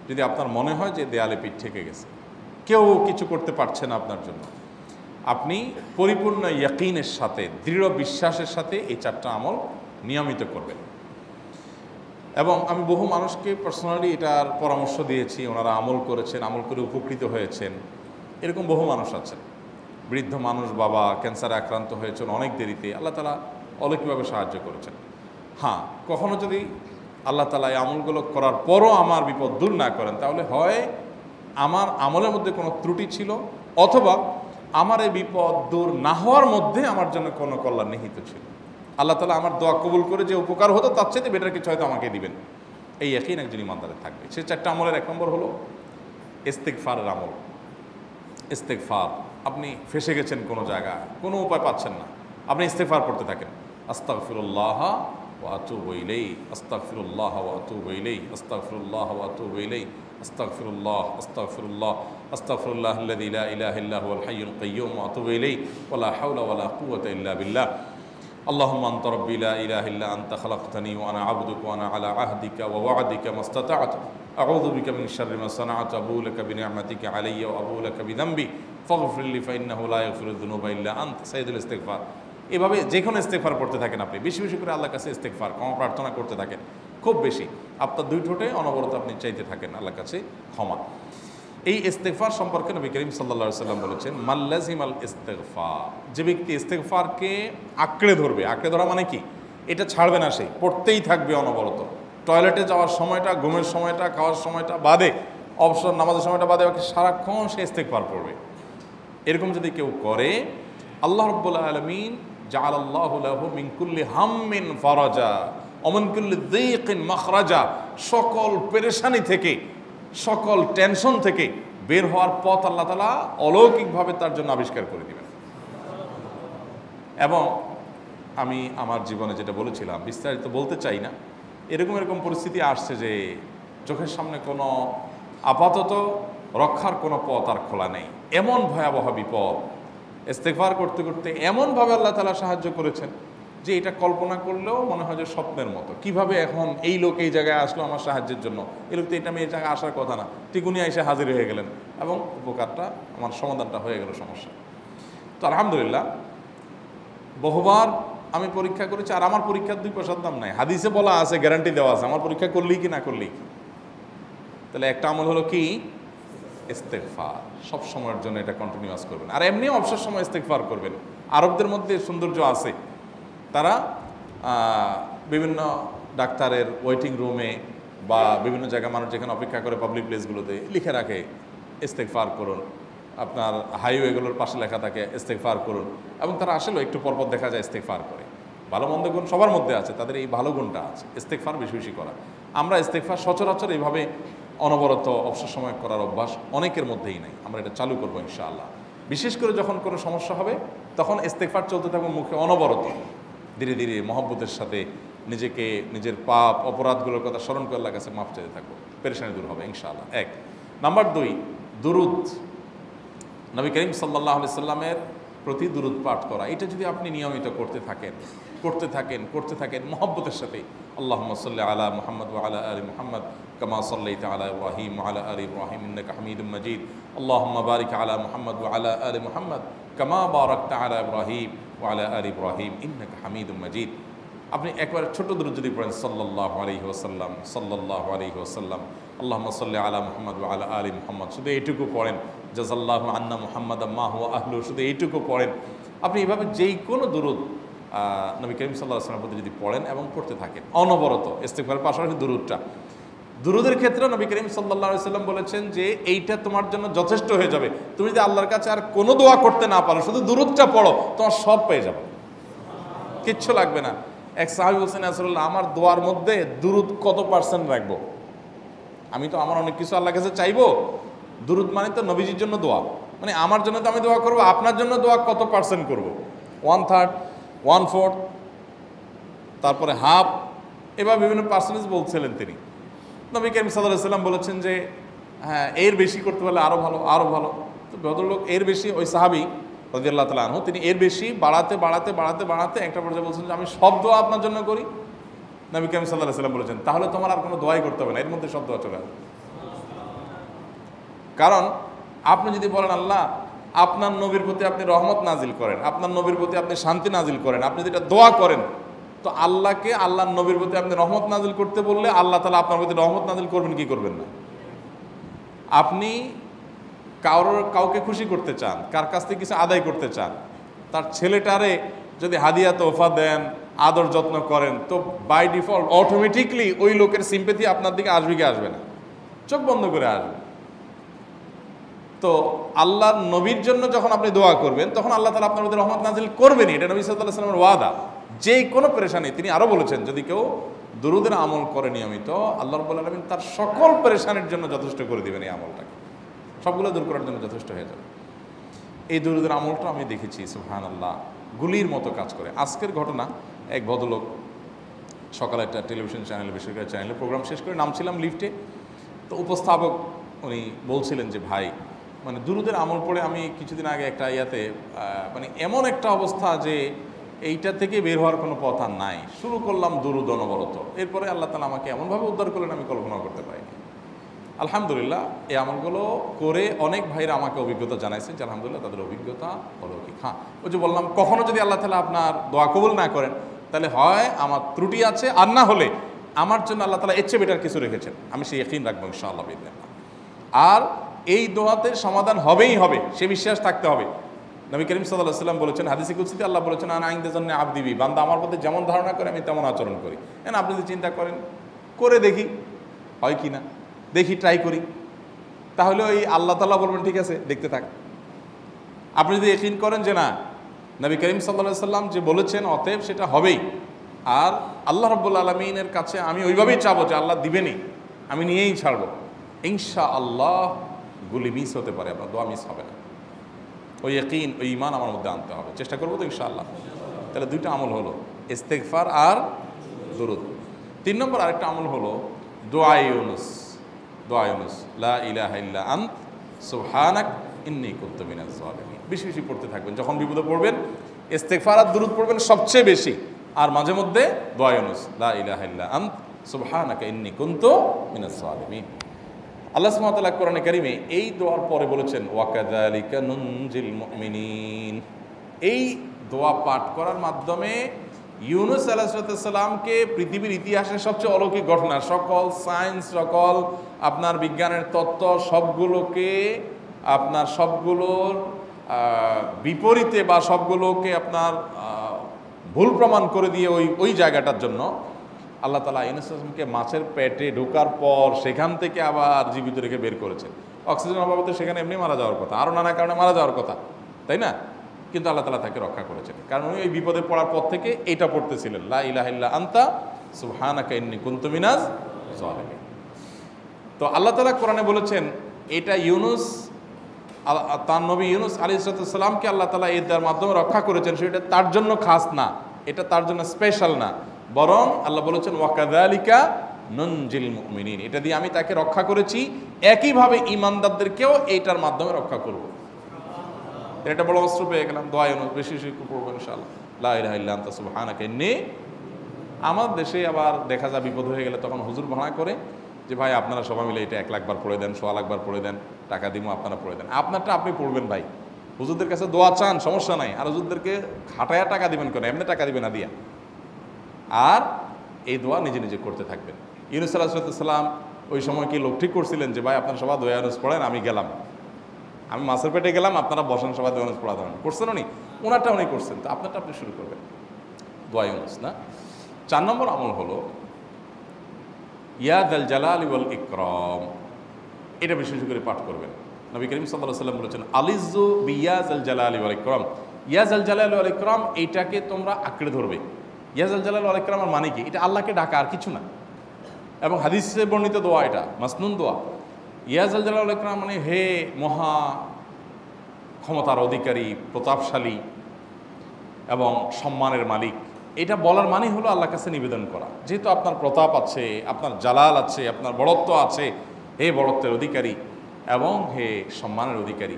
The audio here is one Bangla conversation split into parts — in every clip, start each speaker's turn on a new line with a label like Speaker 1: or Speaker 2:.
Speaker 1: যদি আপনার মনে হয় যে দেয়ালে পিঠ ঠেকে গেছে, কেউ কিছু করতে পারছে না আপনার জন্য, আপনি পরিপূর্ণ ইয়াকিনের সাথে, দৃঢ় বিশ্বাসের সাথে এই 4টা আমল নিয়মিত করবেন। এবং আমি বহু মানুষকে পার্সোনালি এটার পরামর্শ দিয়েছি, ওনারা আমল করেছেন, আমল করে উপকৃত হয়েছেন। এরকম বহু মানুষ আছেন, বৃদ্ধ মানুষ, বাবা ক্যান্সারে আক্রান্ত হয়েছেন অনেক দেরিতে, আল্লাহ তাআলা অলৌকিকভাবে সাহায্য করেছেন। হ্যাঁ, কখনো যদি আল্লাহ তাআলা এই আমলগুলো করার পরও আমার বিপদ দূর না করেন, তাহলে হয় আমার আমলের মধ্যে কোনো ত্রুটি ছিল, অথবা আমার এই বিপদ দূর না হওয়ার মধ্যে আমার জন্য কোনো কল্যাণ নিহিত ছিল। আল্লাহ তাআলা আমার দোয়া কবুল করে যে উপকার হতো তার চাইতে বেটার কিছু হয়তো আমাকে দিবেন, এই ইয়াকিন একজন ইমানদারের থাকবে। সে 4টা আমলের 1 নম্বর হলো ইস্তেগফারের আমল। ইস্তেগফার, আপনি ফেসে গেছেন কোনো জায়গায়, কোনো উপায় পাচ্ছেন না, আপনি ইস্তেগফার করতে থাকেন। আস্তাগফিরুল্লাহ ওয়া আতুবু ইলাইহি, আস্তাগফিরুল্লাহ ওয়া আতুবু ইলাইহি, আস্তাগফিরুল্লাহ ওয়া আতুবু ইলাইহি, আস্তাগফিরুল্লাহ, আস্তাগফিরুল্লাহ, আস্তাগফিরুল্লাহাল্লাযী লা ইলাহা ইল্লা হুয়াল হাইয়ুল কাইয়্যুম ওয়া আতুবু ইলাইহি ওয়া লা হাওলা ওয়া লা কুওয়াতা ইল্লা বিল্লাহ। আল্লাহুম্মা আনতা রাব্বী লা ইলাহা ইল্লা আনতা খালাকতানি ওয়া আনা আবদুকা ওয়া আনা আলা আহদিকা ওয়া ওয়া'দিকা মাসতাতা'তু আউযু বিকা মিন শাররি মা সানা'তু আবুউ লাকা বিনি'মাতিকা আলাইয়া ওয়া আবুউ লাকা বিযামবি ফাগফির লি ফাইন্নাহু লা ইয়াগফিরুয যুনুবা ইল্লা আনতা। সাইয়্যিদুল ইস্তিগফার। এভাবে যে কোনো ইস্তেগফার করতে থাকেন, আপনি বেশি বেশি করে আল্লাহর কাছে ইস্তেগফার, ক্ষমা প্রার্থনা করতে থাকেন, খুব বেশি। আপনার 2 ঠোঁটে অনবরত আপনি চাইতে থাকেন আল্লাহর কাছে ক্ষমা। এই ইস্তেগফার সম্পর্কে নবী করিম সাল্লাল্লাহু আলাইহি ওয়াসাল্লাম বলেছেন, মাল্লাজিমাল ইস্তেগফার, যে ব্যক্তি ইস্তেগফারকে আঁকড়ে ধরবে, আঁকড়ে ধরা মানে কি, এটা ছাড়বে না, সে পড়তেই থাকবে অনবরত। টয়লেটে যাওয়ার সময়টা, ঘুমের সময়টা, খাওয়ার সময়টা বাদে, অবসর নামাজের সময়টা বাদে, সারাক্ষণ সে ইস্তেগফার পড়বে। এরকম যদি কেউ করে, আল্লাহ রাব্বুল আলামিন জাআলাল্লাহু লাহু মিন কুল্লি হাম্মিন ফারাজা ওয়া মিন কুল্লি যায়কিন মাখরাজা, সকল পেরেশানি থেকে, সকল টেনশন থেকে বের হওয়ার পথ আল্লাহ তাআলা অলৌকিকভাবে তার জন্য আবিষ্কার করে দিবেন। এবং আমি আমার জীবনে যেটা বলেছিলাম, বিস্তারিত বলতে চাই না, এরকম পরিস্থিতি আসছে যে চোখের সামনে কোনো আপাতত রক্ষার কোনো পথ আর খোলা নেই, এমন ভয়াবহ বিপদ। ইস্তেগফার করতে করতে এমনভাবে আল্লাহ তাআলা সাহায্য করেছেন যে এটা কল্পনা করলেও মনে হয় যে স্বপ্নের মতো। কিভাবে এখন এই লোক এই জায়গায় আসলো আমার সাহায্যের জন্য, এই লোক তো এটা আমি এই জায়গায় আসার কথা না, টিকুনি এসে হাজির হয়ে গেলেন এবং উপকারটা, আমার সমাধানটা হয়ে গেল সমস্যা। তো আলহামদুলিল্লাহ, বহুবার আমি পরীক্ষা করেছি, আর আমার পরীক্ষার 2 পয়সার দাম নাই। হাদিসে বলা আছে, গ্যারান্টি দেওয়া আছে, আমার পরীক্ষা করলেই কি না করলেই। তাহলে একটা আমল হলো কি, ইস্তেগফার। সব সময়ের জন্য এটা কন্টিনিউয়াস করবেন, আর এমনিও অবসর সময় ইস্তেগফার করবেন। আরবদের মধ্যে সৌন্দর্য আছে, তারা বিভিন্ন ডাক্তারের ওয়েটিং রুমে বা বিভিন্ন জায়গায় মানুষ যেখানে অপেক্ষা করে পাবলিক প্লেসগুলোতে লিখে রাখে ইস্তেগফার করুন। আপনার হাইওয়েগুলোর পাশে লেখা থাকে ইস্তেগফার করুন, এবং তারা আসলে একটু পরপর দেখা যায় ইস্তেগফার করে। ভালো মন্দ গুণ সবার মধ্যে আছে, তাদের এই ভালো গুণটা আছে, ইস্তেগফার বেশি বেশি করা। আমরা ইস্তেগফার সচরাচর এইভাবে অনবরত অবসর সময় করার অভ্যাস অনেকের মধ্যেই নাই। আমরা এটা চালু করবো ইনশাআল্লাহ। বিশেষ করে যখন কোনো সমস্যা হবে, তখন ইস্তেগফার চলতে থাকবে মুখে অনবরত। ধীরে ধীরে মহব্বতের সাথে নিজেকে, নিজের পাপ অপরাধগুলোর কথা স্মরণ করে আল্লাহর কাছে মাফ চাইতে থাকবো, পেরেশানি দূর হবে ইনশাআল্লাহ। 1 নাম্বার 2, দুরুদ। নবী করিম সাল্লাল্লাহু আলাইহি সাল্লামের প্রতি দুরুদ পাঠ করা, এটা যদি আপনি নিয়মিত করতে থাকেন মহব্বতের সাথে, আল্লাহুম্মা সাল্লি আলা মুহাম্মদ ওয়া আলা আলি মুহাম্মদ কামা সাল্লাইতা আলা ইব্রাহিম ওয়া আলা আলি ইব্রাহিম ইন্নাকা হামিদুম মাজিদ, আল্লাহুম্মা বারিক আলা মুহাম্মদ ওয়া আলা আলি মুহাম্মদ কামা বারাকতা আলা ইব্রাহিম ওয়া আলা আলি ইব্রাহিম ইন্নাকা হামিদুম মাজিদ। আপনি একবার ছোট দুরূদ যদি পড়েন, সাল্লাল্লাহু আলাইহি ওয়াসাল্লাম, সাল্লাল্লাহু আলাইহি ওয়াসাল্লাম, আল্লাহুম্মা সাল্লি আলা মুহাম্মদ ওয়া আলা আলি মুহাম্মদ, শুধু এইটুকু পড়েন। জাযাল্লাহু আন্না মুহাম্মাদাম মা হুয়া আহলু, শুধু এইটুকু পড়েন। আপনি এভাবে যেই কোনো দুরূদ নবী করিম সাল্লাল্লাহু আলাইহি ওয়াসাল্লামের প্রতি যদি পড়েন এবং পড়তে থাকেন অনবরত, ইস্তেগফারের পাশাপাশি দুরূদের ক্ষেত্রে নবী করিম সাল্লাল্লাহু আলাইহি ওয়াসাল্লাম বলেছেন যে এইটা তোমার জন্য যথেষ্ট হয়ে যাবে। তুমি যদি আল্লাহর কাছে আর কোনো দোয়া করতে না পারো, শুধু দুরূদটা পড়ো, তোমার সব পেয়ে যাবে, কিচ্ছু লাগবে না। এক সাহাবী বলছেন, রাসূলুল্লাহ, আমার দোয়ার মধ্যে দুরূদ কত % রাখবো? আমি তো আমার অনেক কিছু আল্লাহর কাছে চাইবো, দুরূদ মানে তো নবীজির জন্য দোয়া, মানে আমার জন্য তো আমি দোয়া করবো, আপনার জন্য দোয়া কত % করবো? 1/3, 1/4, তারপরে হাফ, এবার বিভিন্ন পার্সেন্টেজ বলছিলেন তিনি। নবী করিম সাল্লাল্লাহু আলাইহি ওয়াসাল্লাম বলেছেন যে হ্যাঁ, এর বেশি করতে পারলে আরও ভালো, আরও ভালো। তো ভদ্রলোক এর বেশি, ওই সাহাবী রাদিয়াল্লাহু তাআলা আনহু, তিনি এর বেশি বাড়াতে একটা পর্যায়ে বলছেন যে আমি সব দোয়া আপনার জন্য করি। নবী করিম সাল্লাল্লাহু আলাইহি ওয়াসাল্লাম বলেছেন, তাহলে তোমার আর কোনো দোয়াই করতে হবে না, এর মধ্যে সব দোয়া চলে আসবে। কারণ আপনি যদি বলেন আল্লাহ আপনার নবীর প্রতি আপনি রহমত নাজিল করেন, আপনার নবীর প্রতি আপনি শান্তি নাজিল করেন, আপনি যেটা দোয়া করেন, তো আল্লাহকে আল্লাহর নবীর প্রতি আপনি রহমত নাজিল করতে বললে আল্লাহ তাআলা আপনার প্রতি রহমত নাজিল করবেন কি করবেন না? আপনি কাউকে খুশি করতে চান, কার কাছ থেকে কিছু আদায় করতে চান, তার ছেলেটারে যদি হাদিয়া তোহফা দেন, আদর যত্ন করেন, তো বাই ডিফল্ট অটোমেটিকলি ওই লোকের সিম্পেথি আপনার দিকে আসবে কি আসবে না? চোখ বন্ধ করে আসবে। তো আল্লাহর নবীর জন্য যখন আপনি দোয়া করবেন তখন আল্লাহ তাআলা আপনার মধ্যে রহমত নাজিল করবেনই, এটা নবী সাল্লাল্লাহু আলাইহি ওয়াসাল্লামের ওয়াদা। যে কোনো পেরেশানি, তিনি আরো বলেছেন যদি কেউ দুরূদের আমল করে নিয়মিত, আল্লাহ রাব্বুল আলামিন তার সকল পেরেশানির জন্য যথেষ্ট করে দিবেন। এই আমলটাকে সবগুলো দূর করার জন্য যথেষ্ট হয়ে যাবে। এই দুরূদের আমলটা আমি দেখেছি সুবহানাল্লাহ গুলির মতো কাজ করে। আজকের ঘটনা, এক ভদ্রলোক সকালে একটা টেলিভিশন চ্যানেলে, বেসরকারি চ্যানেলে প্রোগ্রাম শেষ করে নামছিলাম লিফটে, তো উপস্থাপক উনি বলছিলেন যে ভাই মানে দুরূদের আমল পড়ে আমি কিছুদিন আগে একটা ইয়াতে মানে এমন একটা অবস্থা যে এইটা থেকে বের হওয়ার কোনো পথ আর নাই, শুরু করলাম দুরূদ অনবরত, এরপরে আল্লাহ তাআলা আমাকে এমনভাবে উদ্ধার করলেন আমি কল্পনা করতে পারিনি। আলহামদুলিল্লাহ এই আমলগুলো করে অনেক ভাইরা আমাকে অভিজ্ঞতা জানাইছে যে আলহামদুলিল্লাহ তাদের অভিজ্ঞতা অলৌকিক। হ্যাঁ, ওই যে বললাম কখনো যদি আল্লাহ তাআলা আপনার দোয়া কবুল না করেন তাহলে হয় আমার ত্রুটি আছে, আর না হলে আমার জন্য আল্লাহ তাআলা এর চেয়ে বেটার কিছু রেখেছেন, আমি সেই ইয়াকিন রাখবো ইনশাআল্লাহ বিইذنিল্লাহ। আর এই দোয়াতে সমাধান হবেই হবে, সে বিশ্বাস থাকতে হবে। নবী করিম সাল্লাল্লাহু আলাইহি ওয়াসাল্লাম বলেছেন, হাদিসে কুদসিতে আল্লাহ বলেছেন আনা ইনদা যান্নি আবদি বি, বান্দা আমার প্রতি যেমন ধারণা করে আমি তেমন আচরণ করি। এখন আপনি যদি চিন্তা করেন করে দেখি হয় কি না, দেখি ট্রাই করি, তাহলে ওই আল্লাহ তাআলা বলবেন ঠিক আছে দেখতে থাক। আপনি যদি ইয়াকিন করেন যে না নবী করিম সাল্লাল্লাহু আলাইহি ওয়াসাল্লাম যে বলেছেন অতএব সেটা হবেই, আর আল্লাহ রাব্বুল আলামিনের কাছে আমি ওইভাবেই চাবো যে আল্লাহ দিবেনই, আমি নিয়েই ছাড়বো, ইনশাআল্লাহ গুলি মিস হতে পারে, আপনার দোয়া মিস হবে না। ওই ইয়াকিন, ওই ঈমান আমার মধ্যে আনতে হবে, চেষ্টা করবো তো ইনশাআল্লাহ। তাহলে দুইটা আমল হলো ইস্তেগফার আর দুরূদ। 3 নম্বর আরেকটা আমল হলো দোয়া ইউনুস। দোয়া ইউনুস, লা ইলাহা ইল্লা আন্ত সুবহানাক ইন্নী কুনতু মিনাজ জালিমিন। বেশি বেশি পড়তে থাকবেন, যখন বিপদে পড়বেন ইস্তেগফার আর দুরূদ পড়বেন সবচেয়ে বেশি, আর মাঝে মধ্যে দোয়া ইউনুস, লা ইলাহা ইল্লা আন্ত সুবহানাকা ইন্নী কুনতু মিনাজ জালিমিন। আল্লাহ সুবহানাহু ওয়া তাআলা কোরআনে কারিমে এই দোয়ার পরে বলেছেন ওয়া কাযালিকা নুনজিল মুমিনিন। এই দোয়া পাঠ করার মাধ্যমে ইউনুস আলাইহিস সালামকে পৃথিবীর ইতিহাসের সবচেয়ে অলৌকিক ঘটনা, সকল সায়েন্স, সকল আপনার বিজ্ঞানের তত্ত্ব সবগুলোকে আপনার সবগুলোর বিপরীতে বা সবগুলোকে আপনার ভুল প্রমাণ করে দিয়ে ওই জায়গাটার জন্য আল্লাহ তাআলা ইউনুস আলাইহিসকে মাছের পেটে ঢোকার পর সেখান থেকে আবার জীবিত রেখে বের করেছেন। অক্সিজেন অভাবে তো সেখানে এমনি মারা যাওয়ার কথা, আরও নানা কারণে মারা যাওয়ার কথা, তাই না? কিন্তু আল্লাহ তাআলা তাকে রক্ষা করেছেন, কারণ উনি ওই বিপদে পড়ার পর থেকে এইটা পড়তেছিলেন, লা ইলাহা ইল্লা আনতা সুবহানাকা ইন্নী কুনতু মিনাজ জালিমিন। তো আল্লাহ তাআলা কোরআনে বলেছেন এটা ইউনুস, তার নবী ইউনুস আলাইহিস সালামকে আল্লাহ তাআলা এর মাধ্যমে রক্ষা করেছেন, সেটা তার জন্য খাস না, এটা তার জন্য স্পেশাল না, বরং আল্লাহ বলেছেন ওয়া কাযালিকা নুনজিল মুমিনিন, এটা দিয়ে আমি তাকে রক্ষা করেছি, একইভাবে ঈমানদারদেরকেও এইটার মাধ্যমে রক্ষা করব। এটা বড় অস্ত্র পেয়ে গেলাম। দোয়া ইউনুস বেশি বেশি পড়বো ইনশাআল্লাহ, লা ইলাহা ইল্লা আনতা সুবহানাকা ইন্নী। আমার দেশে আবার দেখা যায় বিপদ হয়ে গেলে তখন হুজুর ভাড়া করে যে ভাই আপনারা সবাই মিলে এটা 1 লাখ বার পড়ে দেন, 1.25 লাখ বার পড়ে দেন, টাকা দিব আপনারা পড়ে দেন। আপনারটা আপনি পড়বেন ভাই, হুজুরদের কাছে দোয়া চান সমস্যা নাই, আর হুজুরদেরকে খাটায়া টাকা দিবেন কেন, এমনি টাকা দিবেন না দিয়া। আর এই দোয়া নিজে নিজে করতে থাকবেন। ইউনুস আলাইহিস সালাম ওই সময় কি লোক ঠিক করছিলেন যে ভাই আপনারা সবাই দোয়া ইউনুস পড়েন, আমি গেলাম, আমি মাছের পেটে গেলাম, আপনারা বসেন সবাই দোয়া ইউনুস পড়া ধরেন, করছেন উনি, ওনারটা উনি করছেন, তো আপনারটা আপনি শুরু করবেন দোয়া ইউনুস না। 4 নম্বর আমল হলো ইয়া যাল জালালি ওয়াল ইকরাম, এটা বিশেষ করে পাঠ করবেন। নবী করিম সাল্লাল্লাহু আলাইহি ওয়াসাল্লাম বলেছেন আলিজু বিয়া যাল জালালি ওয়াল ইকরাম, ইয়া যাল জালালি ওয়াল ইকরাম এইটাকে তোমরা আঁকড়ে ধরবে। ইয়া যাল জালালি ওয়াল ইকরামের মানে কি? এটা আল্লাহকে ডাকা, আর কিছু না, এবং হাদিসে বর্ণিত দোয়া, এটা মাসনুন দোয়া। ইয়া যাল জালালি ওয়াল ইকরাম মানে হে মহা ক্ষমতার অধিকারী, প্রতাপশালী এবং সম্মানের মালিক, এটা বলার মানে হলো আল্লাহর কাছে নিবেদন করা, যেহেতু আপনার প্রতাপ আছে, আপনার জালাল আছে, আপনার বড়ত্ব আছে, হে বড়ত্বের অধিকারী এবং হে সম্মানের অধিকারী,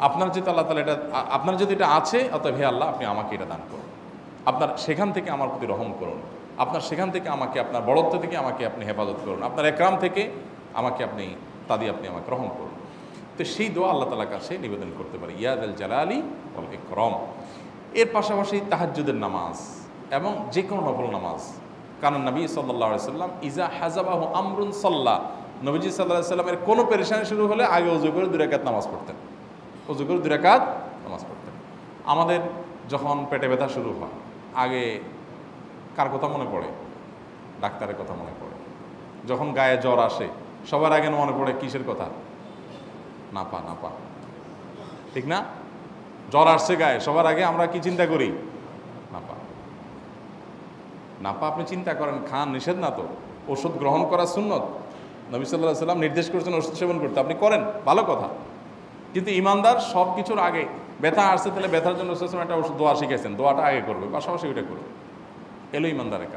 Speaker 1: আপনার যেহেতু আল্লাহ তাআলা এটা, আপনার যদি এটা আছে, অতএব হে আল্লাহ আপনি আমাকে এটা দান করুন, আপনার সেখান থেকে আমার প্রতি রহম করুন, আপনার সেখান থেকে আমাকে, আপনার বড়ত্ব থেকে আমাকে আপনি হেফাজত করুন, আপনার একরাম থেকে আমাকে আপনি, তা দিয়ে আপনি আমাকে রহম করুন। তো সেই দোয়া আল্লাহ তাআলার কাছে নিবেদন করতে পারি, ইয়া যাল জালালি ওয়াল ইকরাম। এর পাশাপাশি তাহাজ্জুদের নামাজ এবং যে কোনো নফল নামাজ। কারণ নবী সাল্লাল্লাহু আলাইহি সাল্লাম ইজা হাজাবাহু আমরুন সাল্লা, নবীজি সাল্লাল্লাহু আলাইহি সাল্লামের কোনো পেরেশানি শুরু হলে আগে ওযু করে 2 রাকাত নামাজ পড়তেন, ওযু করে 2 রাকাত নামাজ পড়তেন। আমাদের যখন পেটে ব্যথা শুরু হয় আগে কার কথা মনে পড়ে? ডাক্তারের কথা মনে পড়ে। যখন গায়ে জ্বর আসে সবার আগে মনে পড়ে কিসের কথা? নাপা, নাপা, ঠিক না? জ্বর আসছে গায়ে, সবার আগে আমরা কি চিন্তা করি? নাপা। নাপা আপনি চিন্তা করেন, খান, নিষেধ না তো, ওষুধ গ্রহণ করা সুন্নত। নবী সাল্লাল্লাহু আলাইহি সাল্লাম নির্দেশ করেছেন ওষুধ সেবন করতে, আপনি করেন, ভালো কথা। কিন্তু ইমানদার সব কিছুর আগে ব্যথা আসছে, তাহলে ব্যথার জন্য একটা ওষুধ দোয়া শিখেছেন, দোয়াটা আগে করবে, পাশাপাশি ওইটা করবে। এলো ইমানদারের কাজ।